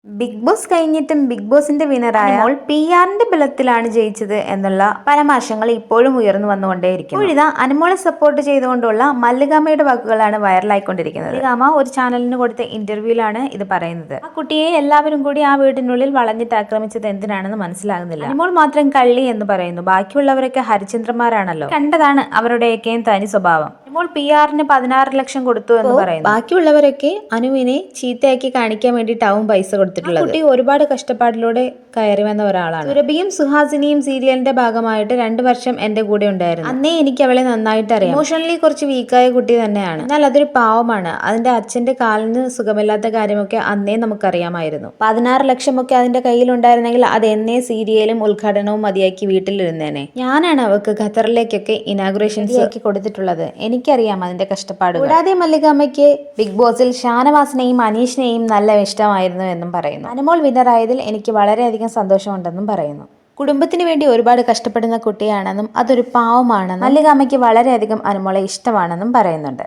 Big boss കഴിഞ്ഞിട്ടും big ബോസിന്റെ വിനറായ PR-ന്റെ ബലത്തിലാണ് ജയിച്ചത് എന്നുള്ള പരാമർശങ്ങൾ ഇപ്പോഴും ഉയർന്നു വന്നുകൊണ്ടേയിരിക്കുന്നു. ഇപ്പോഴിതാ അനുമോളെ സപ്പോർട്ട് ചെയ്തുകൊണ്ടുള്ള മല്ലികാമ്മയുടെ വാക്കുകളാണ് വൈറലായിക്കൊണ്ടിരിക്കുന്നത്. മല്ലികാമ്മ ഒരു ചാനലിന് കൊടുത്ത ഇന്റർവ്യൂവിലാണ് ഇത് പറയുന്നത്. ആ കുട്ടിയെ എല്ലാവരും കൂടി ആ വീടിനുള്ളിൽ വളഞ്ഞിട്ട് ആക്രമിച്ചത് എന്തിനാണെന്ന് മനസ്സിലാകുന്നില്ല. അനുമോൾ മാത്രം കള്ളി എന്ന് പറയുന്നു. ബാക്കിയുള്ളവരൊക്കെ ഹരിചന്ദ്രന്മാരാണല്ലോ. കണ്ടതാണ് അവരുടെയൊക്കെയും തനി സ്വഭാവം. അനുമോൾ PR-ന് 16 ലക്ഷം കൊടുത്തു എന്ന് പറയുന്നു. ബാക്കിയുള്ളവരൊക്കെ അനുവിനെ ചീത്തയാക്കി കാണിക്കാൻ വേണ്ടിയിട്ടാവും പൈസ കൊടുത്തിട്ടുള്ളത്. കുട്ടി ഒരുപാട് കഷ്ടപ്പാടിലൂടെ കയറി വന്ന ഒരാളാണ്. സുരഭിയും സുഹാസിനിയും സീരിയലിന്റെ ഭാഗമായിട്ട് 2 വർഷം എന്റെ കൂടെ ഉണ്ടായിരുന്നു. അന്നേ എനിക്ക് അവളെ നന്നായിട്ട് അറിയാം. ഇമോഷണലി കുറച്ച് വീക്കായ കുട്ടി തന്നെയാണ്. എന്നാൽ അതൊരു പാവമാണ്. അതിന്റെ അച്ഛന്റെ കാലിന് സുഖമില്ലാത്ത കാര്യമൊക്കെ അന്നേ നമുക്കറിയാമായിരുന്നു. 16 ലക്ഷമൊക്കെ അതിന്റെ കയ്യിലുണ്ടായിരുന്നെങ്കിൽ അത് എന്നേ സീരിയലും ഉദ്ഘാടനവും മതിയാക്കി വീട്ടിലിരുന്നേനെ. ഞാനാണ് അവൾക്ക് ഖത്തറിലേക്കൊക്കെ ഇനാഗുറേഷൻസ് ആക്കി കൊടുത്തിട്ടുള്ളത്. എനിക്കറിയാം അതിന്റെ കഷ്ടപ്പാട്. കൂടാതെ മല്ലികാമ്മയ്ക്ക് ബിഗ് ബോസിൽ ഷാനവാസിനെയും അനീഷിനെയും നല്ല ഇഷ്ടമായിരുന്നു എന്നും പറയുന്നു. അനുമോൾ വിന്നറായതിൽ എനിക്ക് വളരെയധികം സന്തോഷമുണ്ടെന്നും പറയുന്നു. കുടുംബത്തിന് വേണ്ടി ഒരുപാട് കഷ്ടപ്പെടുന്ന കുട്ടിയാണെന്നും അതൊരു പാവമാണെന്നും മല്ലികാമ്മയ്ക്ക് വളരെയധികം അനുമോളെ ഇഷ്ടമാണെന്നും പറയുന്നുണ്ട്.